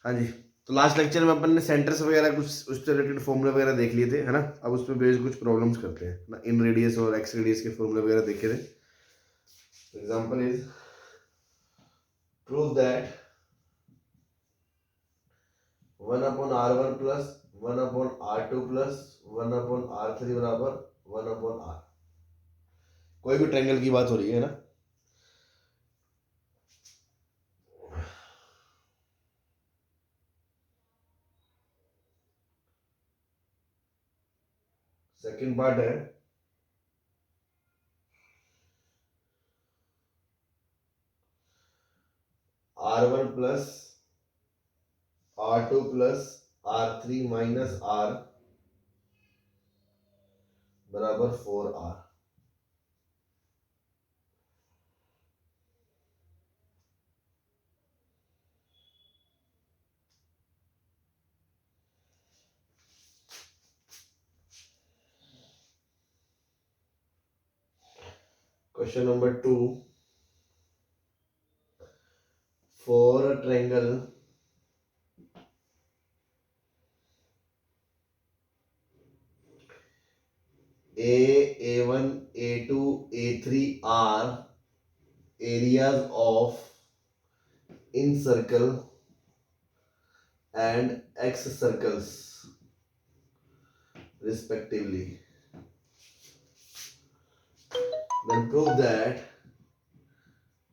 हाँ जी, तो last lecture में अपन ने सेंटर्स वगैरह कुछ उससे रिलेटेड फॉर्मूले वगैरह देख लिए थे, है ना। अब उसमें बेस्ड कुछ प्रॉब्लम्स करते हैं ना, इन रेडियस और एक्स रेडियस के फॉर्मूले वगैरह देखे थे। Example is prove that 1/r1 plus 1/r2 plus 1/r3 बराबर 1/r। कोई भी ट्रायंगल की बात हो रही है ना। सेकंड पार्ट है r1 plus r2 plus r3 minus r बराबर 4r। Question number 2, for a triangle A1, A2, A3 are areas of in circle and X circles respectively. Then prove that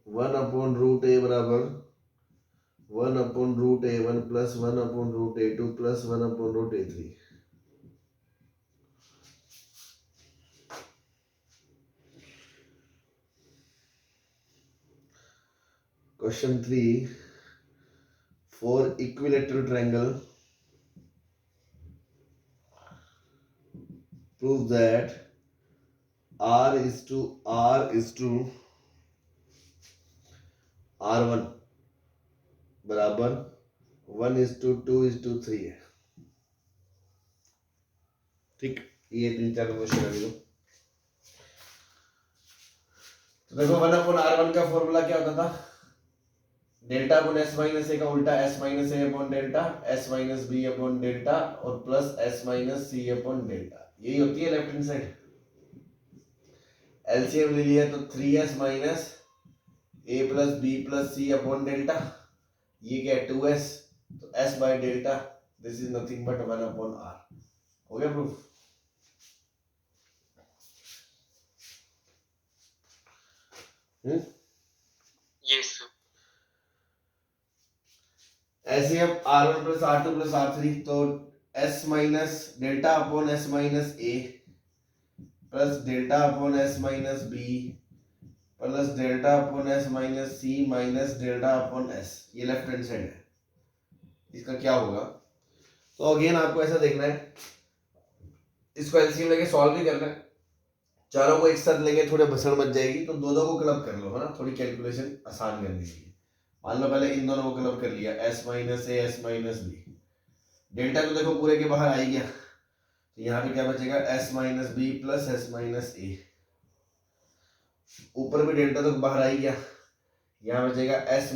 1/√A बराबर 1/√A1 plus 1/√A2 plus 1/√A3। Question 3, for equilateral triangle prove that R is to R1 बराबर 1:2:3 है। ठीक, ये 3-4 question अभी तो देखो 1/r1 का formula क्या होता था, delta upon s minus A का उल्टा s minus A upon delta, s minus B upon delta और plus s minus C upon delta. यही होती है लेफ्ट हैंड साइड। एलसीएम ले लिया तो 3s minus A plus B plus C upon delta, ये क्या है 2s, तो s by delta, this is nothing but 1/r। हो गया प्रूफ। यस ऐसे अब r1 plus r2 plus r3 तो s minus delta upon s minus A plus delta upon s minus B plus delta upon s minus C minus delta upon s। ये left hand side है, इसका क्या होगा। तो again आपको ऐसा देखना है, इसको एलसीएम लेके सॉल्व भी करना है। चारों को एक साथ लेंगे थोड़े भसड़ मच जाएगी, तो दो दो को क्लब कर लो, है ना, थोड़ी कैलकुलेशन आसान करने के लिए। मान लो पहले इन दोनों को क्लब कर लिया, s minus A s minus B. Delta तो देखो पूरे के बाहर आ ही गया, तो यहाँ पे क्या बचेगा s minus B plus s minus A. ऊपर भी डेल्टा तो बाहर आ ही गया, यहाँ बचेगा s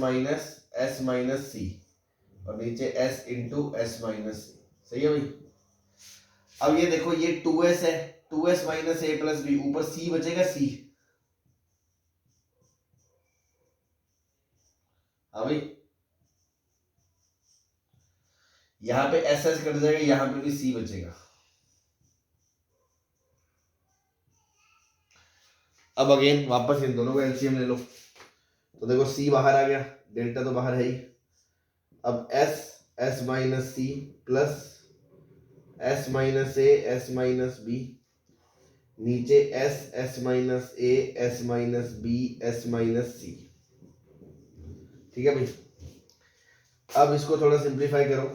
माइनस सी और नीचे s इंटू एस माइनस सी। सही है भाई। अब ये देखो ये 2s है, 2s minus A plus B, ऊपर c बचेगा c। हाँ भाई, यहाँ पे एस एस कट जाएगा, यहाँ पे भी c बचेगा। अब अगेन वापस इन दोनों को एलसीएम ले लो, तो देखो c बाहर आ गया, डेल्टा तो बाहर है ही। अब s minus C plus s minus A s minus B, नीचे s minus A s minus B s minus C. ठीक है भाई। अब इसको थोड़ा सिंप्लीफाई करो,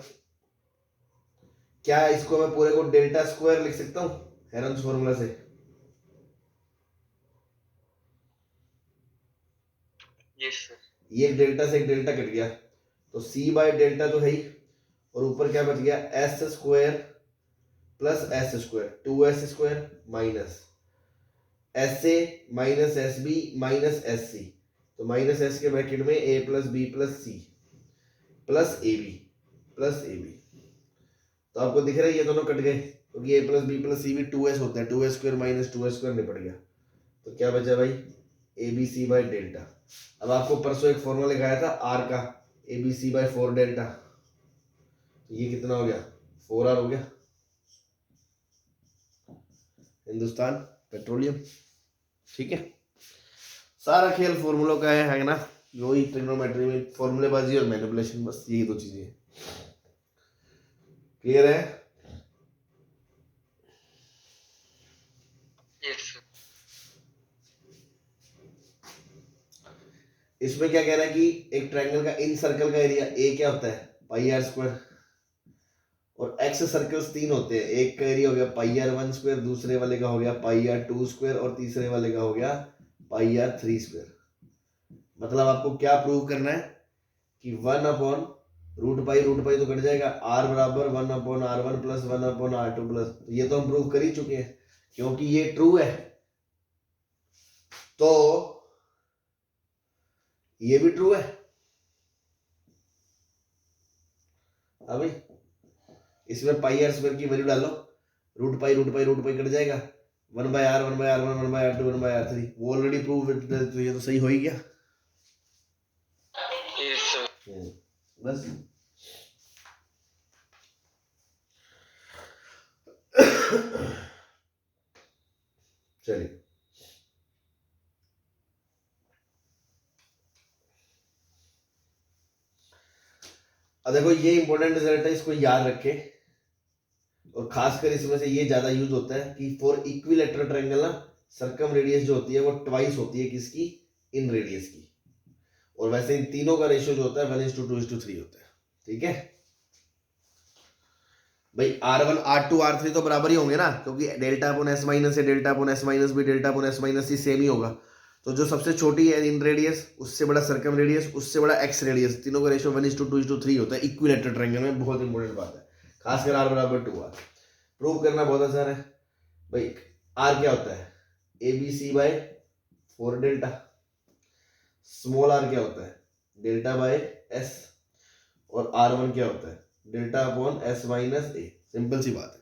क्या इसको मैं पूरे को डेल्टा स्क्वायर लिख सकता हूं हेरन्स फॉर्मूला से। यस सर ये डेल्टा से एक डेल्टा कट गया, तो c बाय डेल्टा तो है ही, और ऊपर क्या बच गया S square plus S square, 2s square minus S A minus S B minus S C, तो माइनस एस के ब्रैकेट में A plus B plus C plus A B. Plus A B. तो आपको दिख रहा है ये दोनों कट गए, क्योंकि ए प्लस बी प्लस सी भी 2s होता है, 2s² माइनस 2s² निपट गया। तो क्या बचा भाई, A B C by delta. अब आपको परसों एक फॉर्मूला लिखाया था आर का, A B C by 4 delta. तो ये कितना हो गया, 4r हो गया। हिंदुस्तान पेट्रोलियम। ठीक है, सारा खेल फॉर्मूलों का है ना, वही ट्रिग्नोमेट्री में फॉर्मूलेबाजी और मैनिपुलेशन, बस यही दो चीजें हैं। क्लियर है? Yes sir. इसमें क्या कह रहा है कि एक ट्रायंगल का इन सर्कल का एरिया ए क्या होता है, पाई आर स्क्वायर, और एक्स सर्कल्स 3 होते हैं, एक का एरिया हो गया पाई आर 1 स्क्वायर, दूसरे वाले का हो गया पाई आर 2 स्क्वायर, और तीसरे वाले का हो गया पाई आर 3 स्क्वायर। मतलब आपको क्या प्रूव करना है कि 1/√पाई तो कट जाएगा, r बराबर 1/r1 प्लस 1/r2 प्लस, ये तो हम प्रूव कर ही चुके हैं, क्योंकि ये ट्रू है तो ये भी ट्रू है। अभी इसमें पाई आर स्क्वायर की वैल्यू डालो, √पाई कट जाएगा, 1/r 1/r1 1/r2 1/r3, वो ऑलरेडी प्रूव, तो ये तो सही हो ही गया। Yes sir. बस चलिए, अब देखो ये इंपॉर्टेंट रिजल्ट है, इसको याद रखे, और खासकर इसमें से ये ज्यादा यूज होता है कि फॉर इक्विलैटरल ट्रायंगल ना सर्कम रेडियस जो होती है वो ट्वाइस होती है किसकी, इन रेडियस की, और वैसे इन तीनों का रेशियो जो होता है 1:2:3 होता है। ठीक है भाई, R1 R2 R3 तो बराबर ही होंगे ना, क्योंकि डेल्टा अपॉन एस माइनस है, डेल्टा अपॉन एस माइनस भी, डेल्टा अपॉन एस माइनस सी सेम ही होगा। तो जो सबसे छोटी है इन रेडियस, उससे बड़ा सर्कम रेडियस, उससे बड़ा एक्स रेडियस, तीनों का रेशियो 1:2:3 होता है इक्विलैटरल ट्रायंगल में। बहुत इंपॉर्टेंट बात है, खासकर R बराबर 2r। प्रूव करना बहुत आसान है भाई। R क्या होता है, A B C by 4 delta. Small r क्या होता है, डेल्टा बाय एस। और R1 क्या होता है, डेल्टा अपॉन एस माइनस ए। सिंपल सी बात है।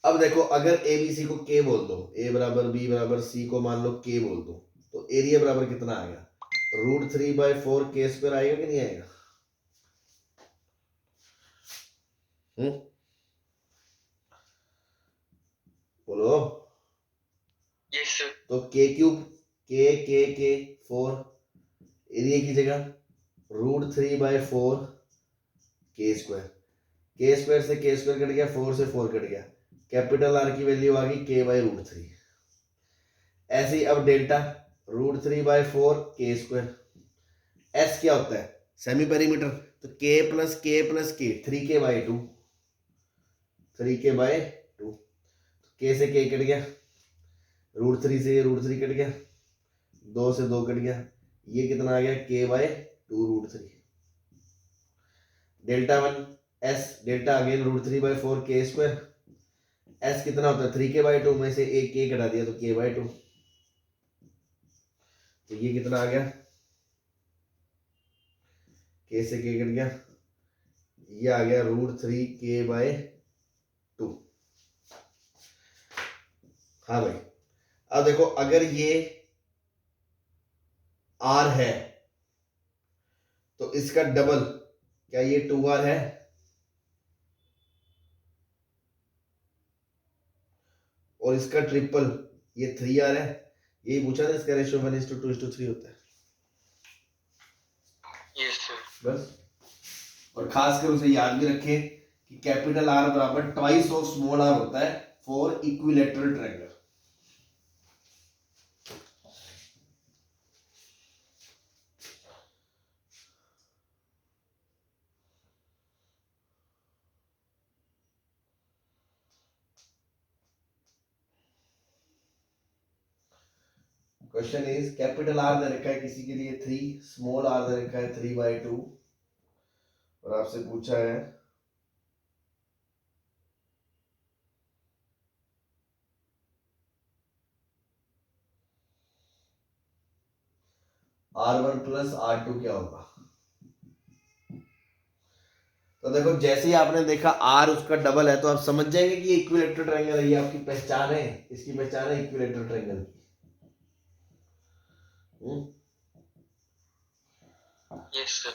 अब देखो, अगर ए बी सी को के बोल दो, ए बराबर बी बराबर सी को मान लो के बोल दो, तो एरिया बराबर कितना आएगा, √3/4 के स्क्वायर आएगा कि नहीं आएगा? बोलो। Yes sir. तो के क्यूब, के 4, एरिया की जगह √3/4 के स्क्वायर से के स्क्वायर कट गया, 4 से 4 कट गया, कैपिटल आर की वैल्यू आ गई k/√3। ऐसे ही अब डेल्टा √3/4 के स्क्वायर। एस क्या होता है, सेमी पेरीमीटर, तो k प्लस के 3k/2, 3k/2, के से के कट गया, √3 से √3 कट गया, 2 से 2 कट गया, ये कितना आ गया k/2√3। Delta 1 S, delta again √3/4 के स्क्वायर। एस कितना होता है, 3k/2 में से एक के घटा दिया तो k/2, तो ये कितना आ गया, के से के कट गया, ये आ गया √3k/2। हाँ भाई, अब देखो अगर ये r है तो इसका डबल, क्या ये 2r है, और इसका ट्रिपल ये 3r है। यही पूछा था, इसका रेशियो 1:2:3 होता है। Yes sir. बस, और खासकर उसे याद भी रखें कि कैपिटल R बराबर ट्वाइस ऑफ स्मॉल r होता है for equilateral triangle. Question is, capital R दे रखा है किसी के लिए 3, स्मॉल r दे रखा है 3/2, और आपसे पूछा है R1 प्लस R2 क्या होगा। तो देखो जैसे ही आपने देखा आर उसका डबल है तो आप समझ जाएंगे कि ये इक्विलेटरल ट्रायंगल है, ये आपकी पहचान है, इसकी पहचान है इक्विलेटरल ट्रायंगल की। Yes, sir.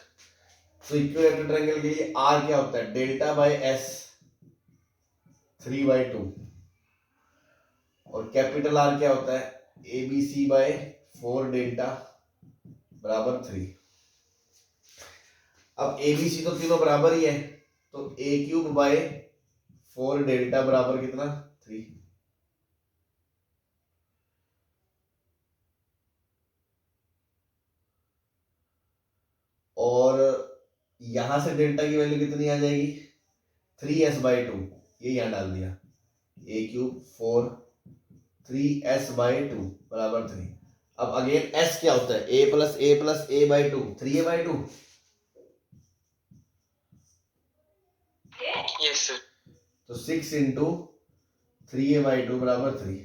तो इक्विलेटरल ट्रायंगल के लिए आर क्या होता है, डेल्टा बाय एस 3/2 और कैपिटल आर क्या होता है, A B C by 4 delta बराबर 3। अब ए बी सी तो तीनों बराबर ही है, तो ए क्यूब बाय 4 डेल्टा बराबर कितना 3। और यहां से डेल्टा की वैल्यू कितनी आ जाएगी 3s/2, ये यहां डाल दिया, ए क्यूब 4 3s/2 बराबर 3। अब अगेन s क्या होता है, a plus a/2 3a/2। Yes, sir. तो 6 इंटू 3a/2 बराबर 3,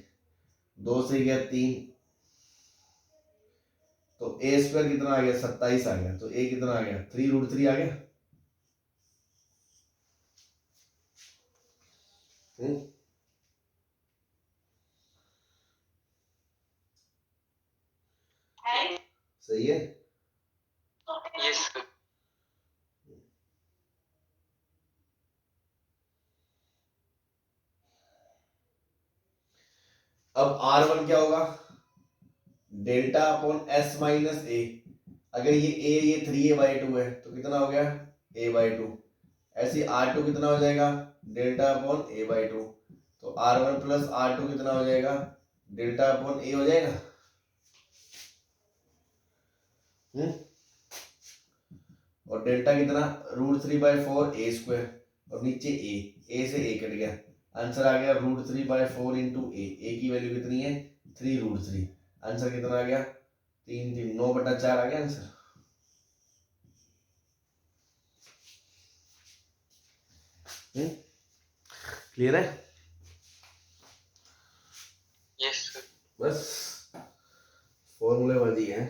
2 से गया 3, तो a स्क्वायर कितना आ गया 27 आ गया, तो a कितना आ गया 3√3 आ गया। सही है। Yes, sir. अब R1 क्या होगा, डेल्टा अपॉन s माइनस ए। अगर ये 3a/2 है तो कितना हो गया a/2। ऐसे R2 कितना हो जाएगा डेल्टा अपॉन a/2, तो R1 प्लस R2 कितना हो जाएगा डेल्टा अपॉन a हो जाएगा। और डेल्टा कितना √3/4 a स्क्वायर, और नीचे a से a कट गया, आंसर आ गया √3/4 इंटू a की वैल्यू कितनी है 3√3। आंसर कितना आ गया 9/4 आ गया आंसर। क्लियर है। Yes, sir. बस फॉर्मूले बाजी है।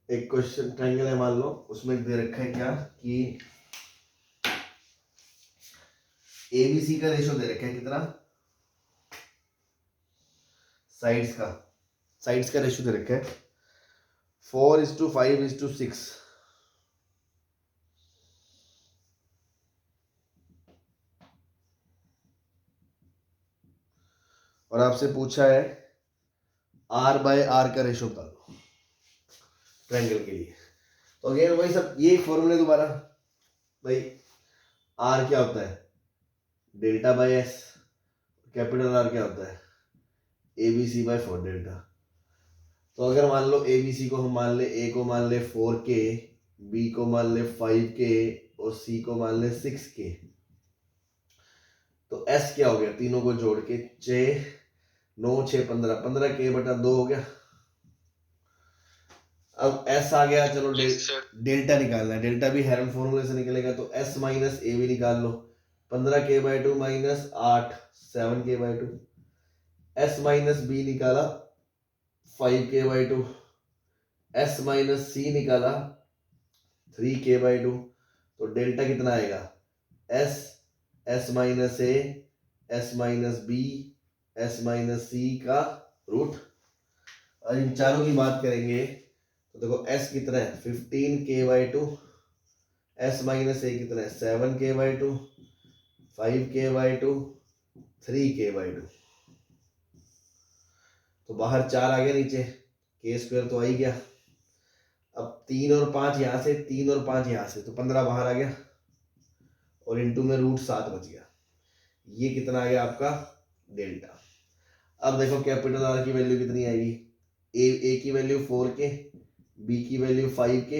एक क्वेश्चन ट्रायंगल है मान लो, उसमें दे रखा है क्या कि एबीसी का रेशो दे रखा है कितना, साइड्स का रेशो दे रखा है 4:5:6। और आपसे पूछा है R/R का रेशो बता दो ट्रायंगल के लिए। तो अगेन वही सब ये फॉर्मूले दोबारा, भाई R क्या होता है delta by S, capital R क्या होता है ABC/4 डेल्टा। तो अगर मान लो ABC को हम मान ले, A को मान ले 4K, B को मान ले 5K और C को मान ले 6K, तो S क्या हो गया तीनों को जोड़ के 6 9 6 15 15K/2 हो गया। अब S आ गया, चलो Yes, sir. डेल्टा निकालना है, डेल्टा भी हेरन फॉर्मूले से निकलेगा, तो S माइनस ए भी निकाल लो, 15K/2 minus 8 7K/2, S minus B निकाला 5K/2, S माइनस सी निकाला 3K/2, तो डेल्टा कितना आएगा S minus A S minus B S minus C का रूट। और इन चारों की बात करेंगे तो देखो S कितना है 15K/2, S माइनस ए कितना है 7K/2, 5K/2, 3K/2, तो बाहर 4 आ गया, नीचे K स्क्वायर तो आ ही गया। अब 3 और 5 यहाँ से, 3 और 5 यहाँ से, तो 15 बाहर आ गया और इंटू में √7 बच गया। ये कितना आ गया आपका डेल्टा। अब देखो कैपिटल R की वैल्यू कितनी आएगी, ए की वैल्यू 4K, बी की वैल्यू 5K,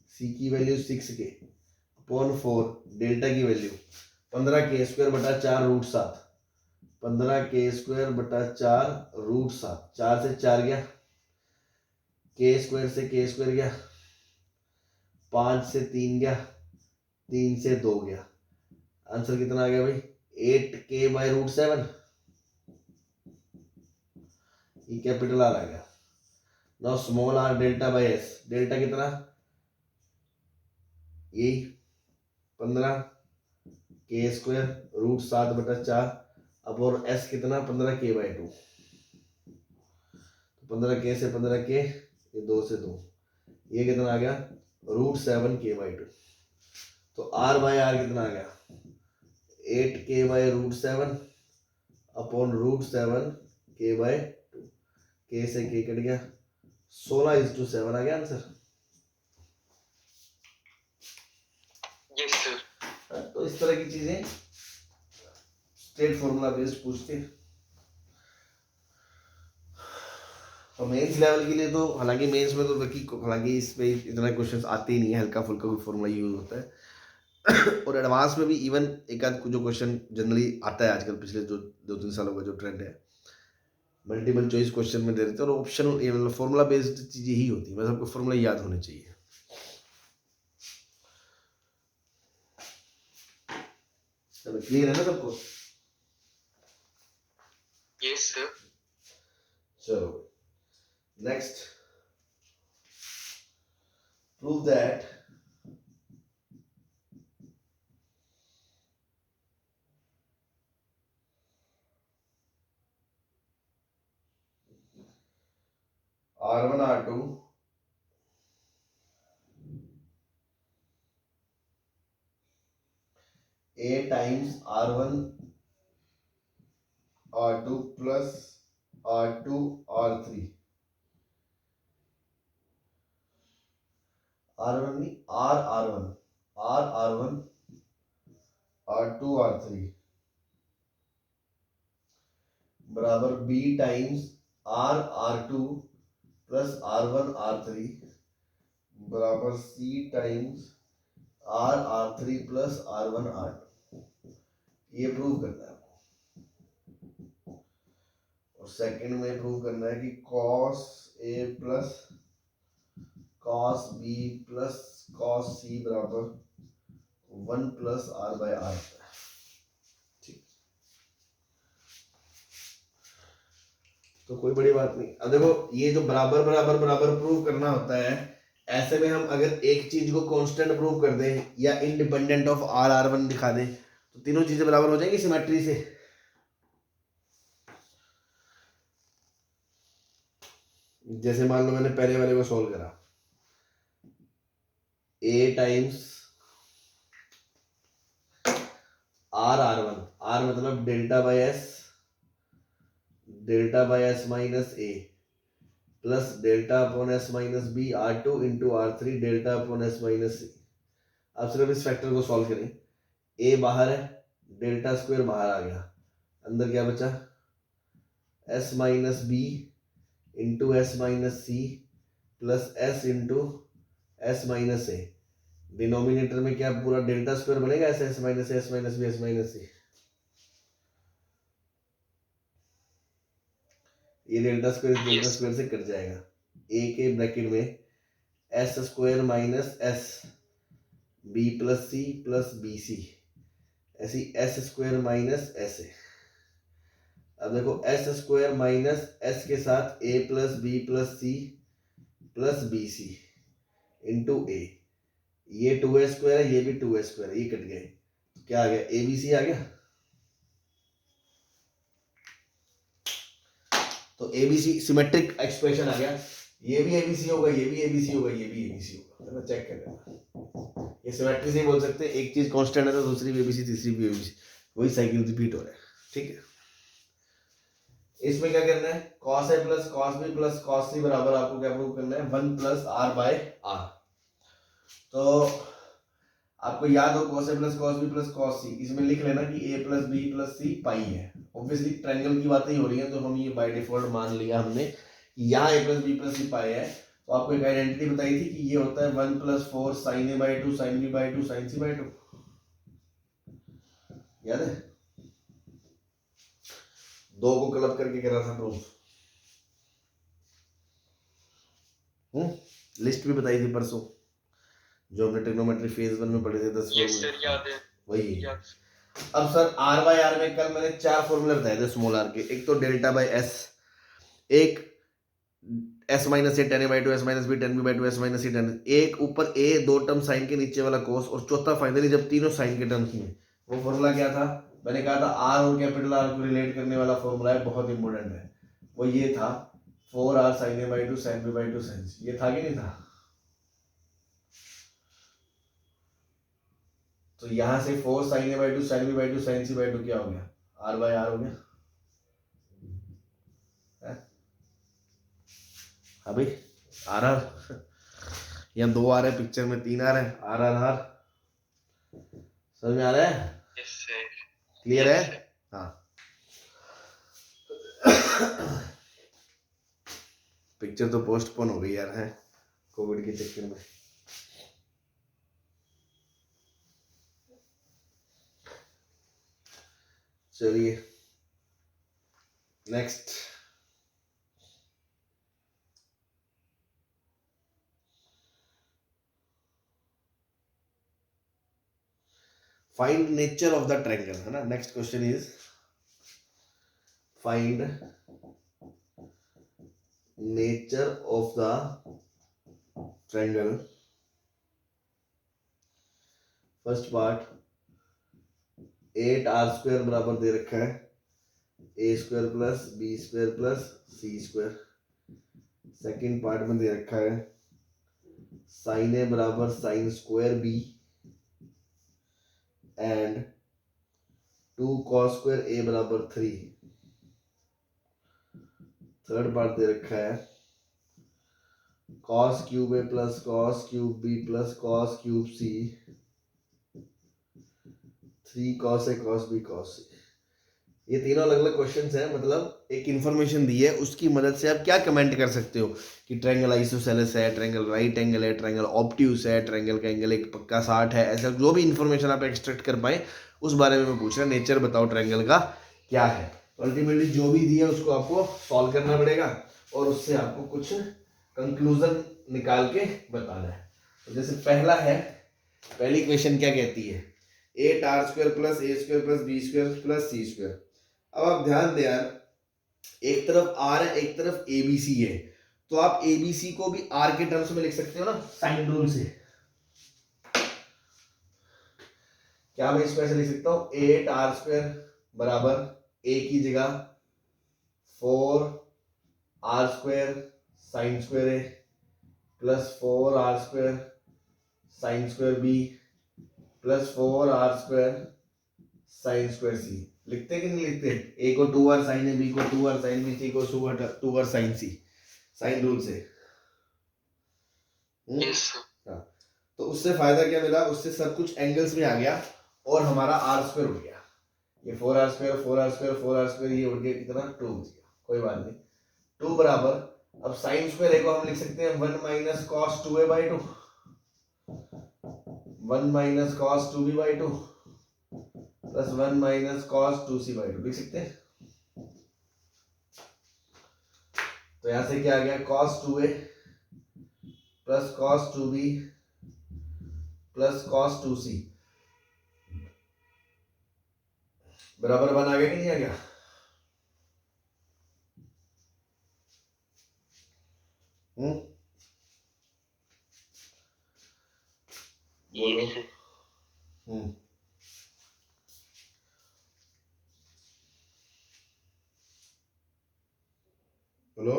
सी की वैल्यू 6K अपॉन 4, डेल्टा की वैल्यू 15K² बटा 4 √7, 15k² बटा 4 √7, 4 से 4 गया, k² से k² गया, 5 से 3 गया, 3 से 2 गया। आंसर कितना आ गया भाई? 8k/√7। ये कैपिटल आर आ गया। Now small R delta by S, delta कितना? यही 15k² √7 बटा 4, अब और एस कितना? 15k/2। 15k से 15k, ये 2 से 2, ये कितना आ गया? √7k/2। तो r बाय आर कितना आ गया? 8k/√7 upon √7k/2। k से k कट गया, 16:7 आ गया आंसर। Yes sir. तो इस तरह की चीजें स्टेट फॉर्मूला बेस्ड पूछते हैं। तो मेंस लेवल के लिए तो हालांकि मेंस में तो हालांकि इस पे इतना क्वेश्चंस आते ही नहीं है, हल्का फुल्का कोई फॉर्मूला यूज होता है। और एडवांस में भी इवन एक आध जो क्वेश्चन जनरली आता है आजकल, पिछले जो 2-3 सालों का जो ट्रेंड है, मल्टीपल चॉइस क्वेश्चन में दे देते हैं और ऑप्शनल मतलब फॉर्मूला बेस्ड चीजें ही होती है। बस आपको फॉर्मूला याद होने चाहिए। चलो क्लियर है ना सबको? Yes sir. चलो next, prove that R1 R2 A times R1 R2 plus R2 R3, R1 नहीं R1 R1 R2 R3 बराबर B times R2 plus R1 R3 बराबर C times R3 plus R1 R2। ये prove करना है आपको। और second में prove करना है कि cos A plus cos B plus cos C बराबर 1 प्लस R बाय R। ठीक, तो कोई बड़ी बात नहीं। अब देखो ये जो बराबर बराबर बराबर प्रूव करना होता है, ऐसे में हम अगर एक चीज को कांस्टेंट प्रूव कर दें या इंडिपेंडेंट ऑफ R1 दिखा दें तो तीनों चीजें बराबर हो जाएंगी सिमेट्री से। जैसे मान लो मैंने पहले वाले को सोल्व करा, A टाइम्स R1, R मतलब delta by S minus A plus delta upon S minus B R2 into R3 delta upon S minus C. अब सिर्फ इस फैक्टर को सॉल्व करें, ए बाहर है, डेल्टा स्क्वायर बाहर आ गया, अंदर क्या बचा? S minus B into S minus C plus S into S minus A. Denominator में क्या पूरा डेल्टा स्क्वायर बनेगा? S minus B S minus C. ये डेल्टा स्क्वायर से कट जाएगा। ए के ब्रैकेट में S square minus S B plus C plus B C, ऐसी S square minus S A. अब देखो एस स्क्वायर माइनस एस के साथ A plus B plus C plus B C into A, ये 2a square है, ये भी 2a square है, ये कट गए, क्या आ गया? ए बी सी आ गया। तो एबीसी सिमेट्रिक एक्सप्रेशन आ गया। ये भी एबीसी होगा, ये भी एबीसी होगा, ये भी एबीसी होगा, है ना? चेक कर लेना, ये सिमेट्री से ही बोल सकते हैं। एक चीज कांस्टेंट है तो दूसरी भी एबीसी, तीसरी भी एबीसी, वही साइकिल रिपीट हो रहा है। ठीक है, इसमें क्या करना है? cos a plus cos b plus cos c बराबर आपको क्या प्रूव करना है? 1 प्लस r बाय r। तो आपको याद हो cos a plus cos b plus cos c, इसमें लिख लेना कि a plus b plus c पाई है। ऑब्वियसली ट्रायंगल की बातें ही हो रही है, तो हम ये बाय डिफॉल्ट मान लिया हमने कि यहाँ a plus b plus c पाई है। तो आपको एक आइडेंटिटी बताई थी कि ये होता है 1 plus 4 sin a by 2 sin b by 2 sin c by 2, याद है? दो को क्लब करके करा था प्रूफ। लिस्ट भी बताई थी परसों जो हमने ट्रिग्नोमेट्री फेज 1 में पढ़े थे 10 यस सर, याद है। वही। याद। अब सर आर बाय आर में कल मैंने 4 फॉर्मूले बताए थे स्मॉल आर के। एक तो डेल्टा बाय एस, एक S minus A 10a/2, S minus B 10b/2, S minus C 10, एक ऊपर ए दो टर्म साइन के नीचे वाला कोस, और चौथा फाइनली जब तीनों साइन के टर्म्स में। वो फॉर्मूला क्या था? मैंने कहा था आर और कैपिटल आर को रिलेट करने वाला फॉर्मूला है, बहुत इंपॉर्टेंट है। वो ये था 4r sin a/2 sin b/2 sin c। ये था कि नहीं था? तो यहां से 4 sin a/2 sin b/2 sin c/2 क्या हो गया? r बाय आर हो गया। अभी आर आर यहाँ 2 आ रहे हैं पिक्चर में, 3 आ रहे हैं, आर आर आर। समझ में आ रहा है? Yes sir. क्लियर है? हाँ। पिक्चर तो पोस्टपोन हो गई यार, है कोविड के चक्कर में। चलिए next. Find nature of the triangle, है ना। Next question is find nature of the triangle. First part 8r² बराबर दे रखा है a² plus b² plus c²। Second part में दे रखा है sin a बराबर sin² b and 2 cos² a बराबर 3। थर्ड पार्ट दे रखा है cos³ a plus cos³ b plus cos³ c, 3 cos a cos b cos c। ये तीनों अलग अलग क्वेश्चंस हैं, मतलब एक इंफॉर्मेशन दी है, उसकी मदद से आप क्या कमेंट कर सकते हो कि ट्रायंगल आइसोसेलेस है, ट्रायंगल राइट एंगल है, ट्रायंगल ऑब्ट्यूस है, ट्रायंगल का एंगल एक पक्का 60 है। ऐसा जो भी इंफॉर्मेशन आप एक्सट्रैक्ट कर पाए उस बारे में मैं पूछ रहा। नेचर बताओ ट्रायंगल का क्या है। अल्टीमेटली जो भी दिया उसको आपको सॉल्व करना पड़ेगा और उससे आपको कुछ कंक्लूजन निकाल के बताना है। तो जैसे पहला है, पहली क्वेश्चन क्या कहती है? 8r² plus a² plus b² plus c²। अब आप ध्यान दें यार, एक तरफ r है एक तरफ abc है, तो आप abc को भी r के टर्म्स में लिख सकते हो ना, साइन रूल से। क्या मैं इसको ऐसे लिख सकता हूं 8r² बराबर a की जगह 4r² sin² a plus 4r² sin² b plus 4r² sin² c। लिखते कि नहीं लिखते? a को 2r sin a, b को 2r sin b, c को 2r sin c, sine rule से। Yes sir. हाँ, तो उससे फायदा क्या मिला? उससे सब कुछ एंगल्स में आ गया और हमारा r² उड़ गया। ये 4r² 4r² 4r², ये उड़ गया कितना? 2 बच गया। कोई बात नहीं, 2 बराबर, अब sin² a को हम लिख सकते हैं 1 minus cos 2a/2, 1 minus cos 2b/2 plus 1 minus cos 2c/2 लिख सकते हैं। तो यहां से क्या आ गया? cos 2a plus cos 2b plus cos 2c बराबर 1 आ गया कि नहीं आ गया? बोलो। Yes sir. बोलो।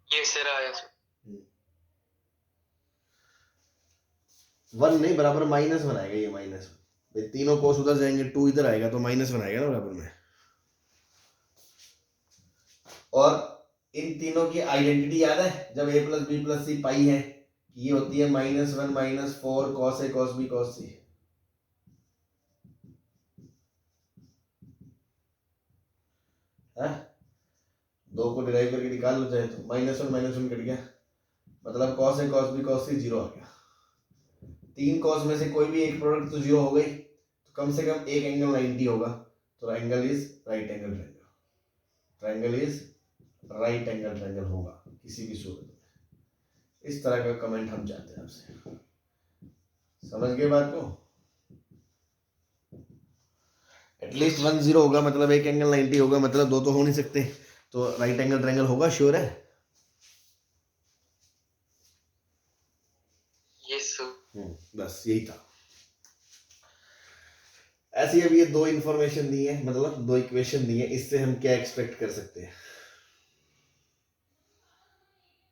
यस सर, आया सर। 1 नहीं, बराबर -1 आएगा। ये माइनस, तीनों कोस उधर जाएंगे, 2 इधर आएगा तो -1 आएगा ना बराबर में। और इन तीनों की आइडेंटिटी याद है? जब a प्लस बी प्लस सी पाई है, ये होती है -1 minus 4 cos a cos b cos c। दो को डिराइव करके निकाल लो चाहे तो, -1 कट गया, मतलब cos a cos b cos c 0 आ गया। 3 कॉस में से कोई भी एक प्रोडक्ट तो 0 हो गई, तो कम से कम एक एंगल 90 होगा, तो angle is right angle triangle, triangle is right angle triangle होगा किसी भी सूरत में। इस तरह का कमेंट हम चाहते हैं आपसे, समझ गए बात को? एटलीस्ट 10 होगा मतलब एक एंगल 90 होगा, मतलब दो तो हो नहीं सकते, तो राइट एंगल ट्रायंगल होगा, श्योर है? Yes sir. बस यही था। ऐसे अब ये दो इंफॉर्मेशन दी है, मतलब दो इक्वेशन दी है, इससे हम क्या एक्सपेक्ट कर सकते हैं?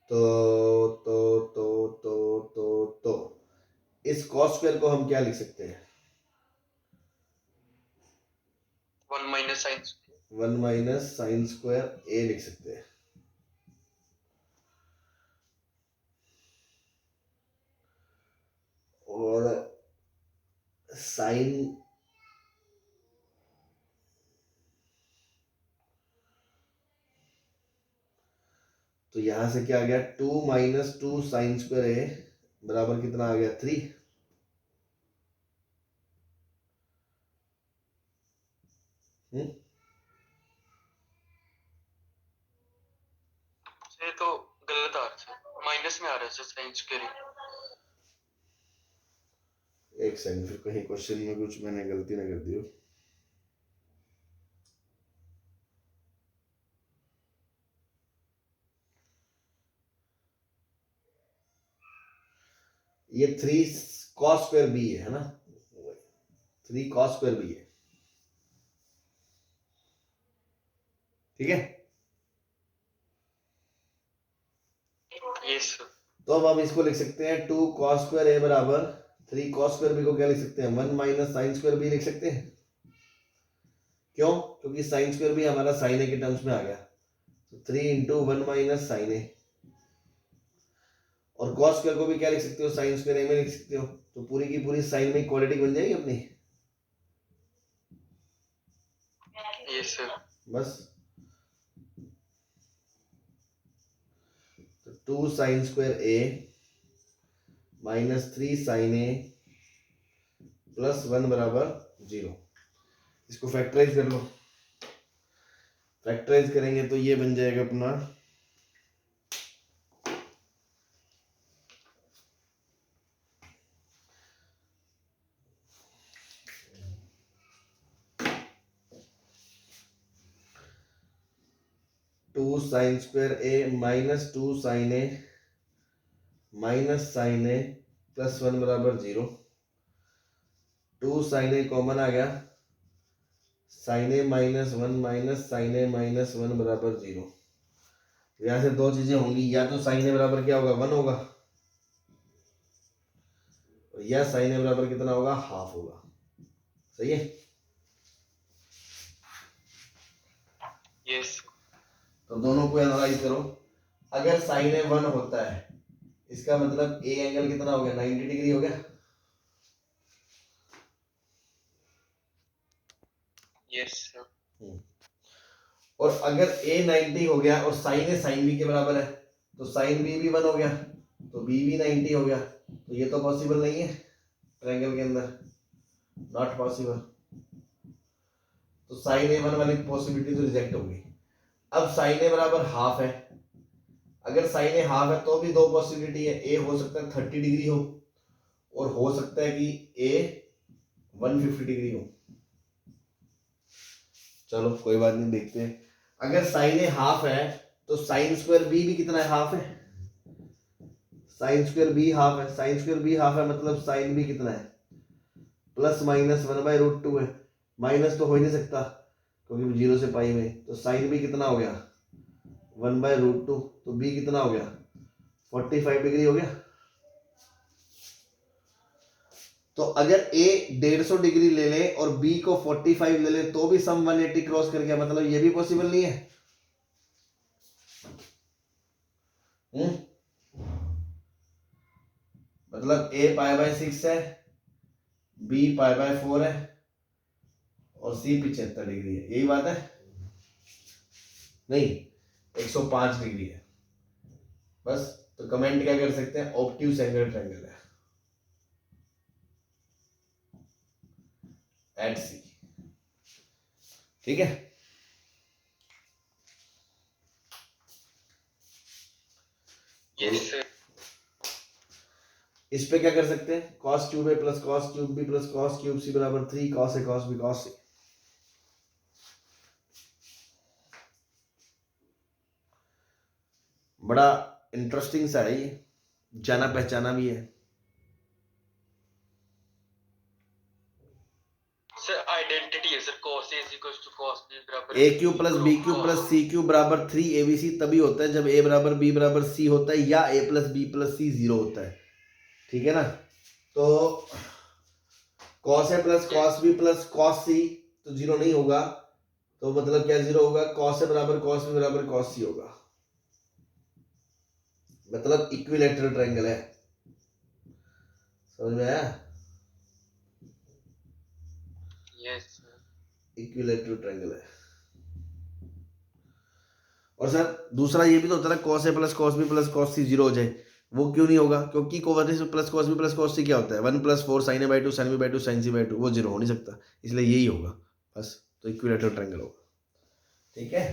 तो इस cos स्क्वायर को हम क्या लिख सकते हैं? 1 minus sine 1 minus sine square A लिख सकते हैं। और साइन तो यहां से क्या आ गया, 2 माइनस 2 साइन स्क्वायर ए बराबर कितना आ गया, 3। ये तो गलत आ रहा है सर, माइनस में आ रहा है सर साइन स्क्वायर। एक सेकंड, फिर कहीं क्वेश्चन में कुछ मैंने गलती ना कर दी हो। ये 3 cos स्क्वायर बी है ना, 3 cos स्क्वायर बी है, ठीक है? Yes sir. तो अब हम इसको लिख सकते हैं 2 cos स्क्वायर ए बराबर 3 cos स्क्वायर बी को क्या लिख सकते हैं, 1 माइनस साइन स्क्वायर बी लिख सकते हैं। क्यों? क्योंकि साइन स्क्वायर भी हमारा साइन ए के टर्म्स में आ गया, तो 3 इंटू 1 माइनस साइन ए। और cos स्क्वायर को भी क्या लिख सकते हो, साइन स्क्वायर ए में लिख सकते हो, तो पूरी की पूरी साइन में क्वाड्रेटिक बन जाएगी अपनी। Yes sir. बस, तो 2 साइन स्क्वायर ए माइनस 3 साइन ए प्लस 1 बराबर 0। इसको फैक्टराइज कर लो, फैक्टराइज करेंगे तो ये बन जाएगा अपना 2 साइन स्क्वायर ए माइनस 2 साइन ए माइनस साइन ए प्लस 1 बराबर 0। 2 साइन ए कॉमन आ गया, साइन ए माइनस 1 माइनस साइन ए माइनस 1 बराबर 0। यहां से दो चीजें होंगी, या तो साइन ए बराबर क्या होगा, 1 होगा, या साइन ए बराबर कितना होगा, हाफ होगा। सही है? यस। तो दोनों को एनालाइज करो। अगर साइन ए 1 होता है, इसका मतलब ए एंगल कितना हो गया, 90 डिग्री हो गया। Yes sir. और अगर ए 90 हो गया और साइन ए साइन बी के बराबर है, तो साइन बी भी 1 हो गया, तो बी भी 90 हो गया, तो ये तो पॉसिबल नहीं है ट्रायंगल के अंदर, नॉट पॉसिबल। तो साइन ए 1 वाली पॉसिबिलिटी तो रिजेक्ट हो गई। अब साइन ए बराबर हाफ है, अगर साइन ए हाफ है तो भी दो पॉसिबिलिटी है, ए हो सकता है 30 डिग्री हो, और हो सकता है कि ए 150 डिग्री हो। चलो कोई बात नहीं, देखते हैं। अगर साइन ए हाफ है तो साइन स्क्वायर बी भी कितना है, हाफ है। साइन स्क्वायर बी हाफ है, साइन स्क्वायर बी हाफ है मतलब साइन बी कितना है, प्लस माइनस 1/√2 है। माइनस तो हो ही नहीं सकता क्योंकि 0 से पाई में, तो साइन बी कितना हो गया, 1/√2, तो बी कितना हो गया, 45 डिग्री हो गया। तो अगर ए 150 डिग्री ले ले और बी को 45 ले ले तो भी सम 180 क्रॉस कर गया, मतलब ये भी पॉसिबल नहीं है। मतलब ए π/6 है, बी π/4 है, और सी 75 डिग्री है, यही बात है? नहीं, 105 डिग्री है। बस, तो कमेंट क्या कर सकते हैं, ऑब्ट्यूज एंगल ट्रायंगल है। एट सी। ठीक है, यस सर। इस पे क्या कर सकते हैं, cos cube A plus cos cube B plus cos cube C बराबर 3 cos A cos B cos C. बड़ा इंटरेस्टिंग सा है ये, जाना पहचाना भी है। सर आइडेंटिटी है sir, cos A is equals to cos B बराबर A cube plus B cube plus C cube बराबर 3 ABC तभी होता है जब ए बराबर बी बराबर सी होता है या A plus B plus C 0 होता है। ठीक है ना, तो cos A plus cos B plus cos C तो 0 नहीं होगा, तो मतलब क्या 0 होगा, cos ए बराबर cos बी बराबर cos सी होगा, मतलब इक्विलैटरल ट्रायंगल है। समझ में आया? Yes sir. इक्विलैटरल ट्रायंगल है। और सर दूसरा ये भी तो होता है cos A plus cos B plus cos C 0 हो जाए, वो क्यों नहीं होगा, क्योंकि covariance plus cos B plus cos C क्या होता है 1 plus 4 sin A by 2 sin B by 2 sin C by 2, वो 0 हो नहीं सकता, इसलिए यही होगा बस, तो इक्विलैटरल ट्रायंगल होगा। ठीक है,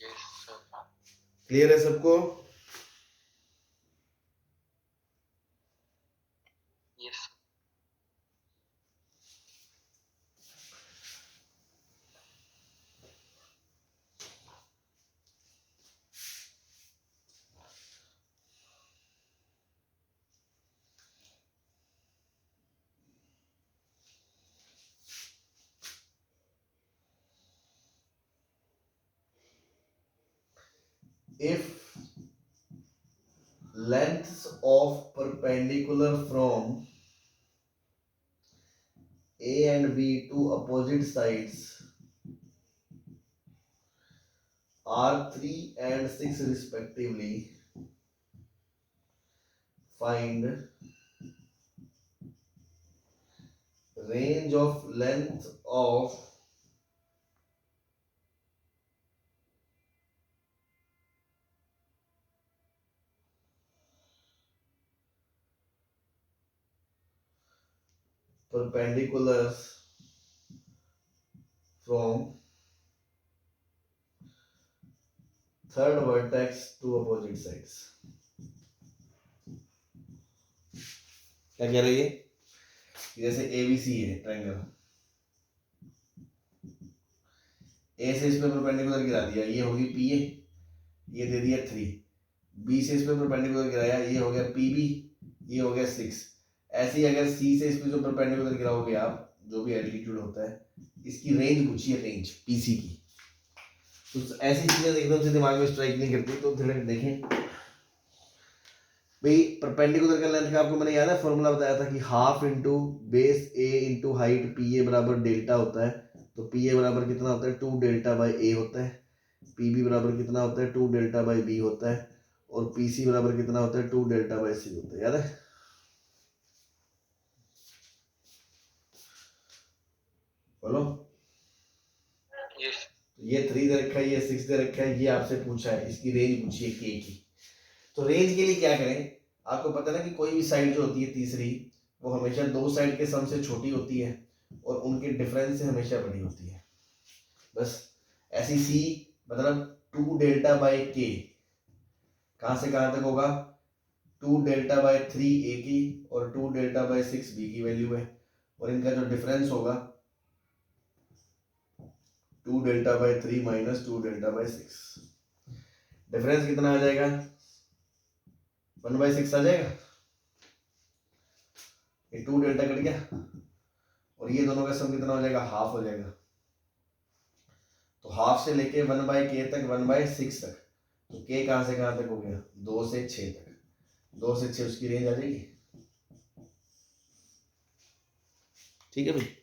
यस सर। क्लियर है सबको? Yes. If lengths of perpendicular from A and B to opposite sides are 3 and 6 respectively, find range of length of perpendiculars from third vertex to opposite sides। क्या कह रही है, जैसे ABC है triangle, ए से इसमें परपेंडिकुलर गिरा दिया, ये होगी PA, ये दे दिया 3, बी से इसमें परपेंडिकुलर गिराया, ये हो गया PB, ये हो गया 6। ऐसे ही अगर सी से इसमें जो परपेंडिकुलर गिराओगे आप, जो भी एल्टीट्यूड होता है, इसकी रेंज पूछिए, रेंज पीसी की। तो ऐसी चीजें एकदम से दिमाग में स्ट्राइक नहीं करती, तो थोड़ा देखें भाई। परपेंडिकुलर का लेंथ का आपको मैंने याद है फॉर्मूला बताया था कि हाफ इंटू बेस ए इंटू हाइट PA बराबर डेल्टा होता है, तो PA बराबर कितना होता है 2 डेल्टा बाई ए होता है, PB बराबर कितना होता है 2 डेल्टा बाई बी होता है, और PC बराबर कितना होता है 2 डेल्टा बाई सी होता है, याद है? बोलो। यस। ये 3 दे रखा है, ये 6 दे रखा है, ये आपसे पूछा है इसकी रेंज पूछिए के की। तो रेंज के लिए क्या करें, आपको पता है ना कि कोई भी साइड जो होती है तीसरी, वो हमेशा दो साइड के सम से छोटी होती है और उनके डिफरेंस से हमेशा बड़ी होती है। बस ऐसी सी मतलब 2 डेल्टा बाई के कहाँ से कहाँ तक होगा, 2 डेल्टा बाई 3 ए की और 2 डेल्टा बाई 6 बी की वैल्यू है, और इनका जो डिफरेंस होगा 2 delta by 3 minus 2 delta by 6, difference कितना आ जाएगा 1/6 आ जाएगा, ये 2 डेल्टा कट गया और ये दोनों का सम कितना हो जाएगा, हाफ हो जाएगा। तो हाफ से लेके 1/k तक 1/6 तक, तो k कहां से कहां तक हो गया 2 से 6 तक, 2 से 6 उसकी रेंज आ जाएगी। ठीक है भाई।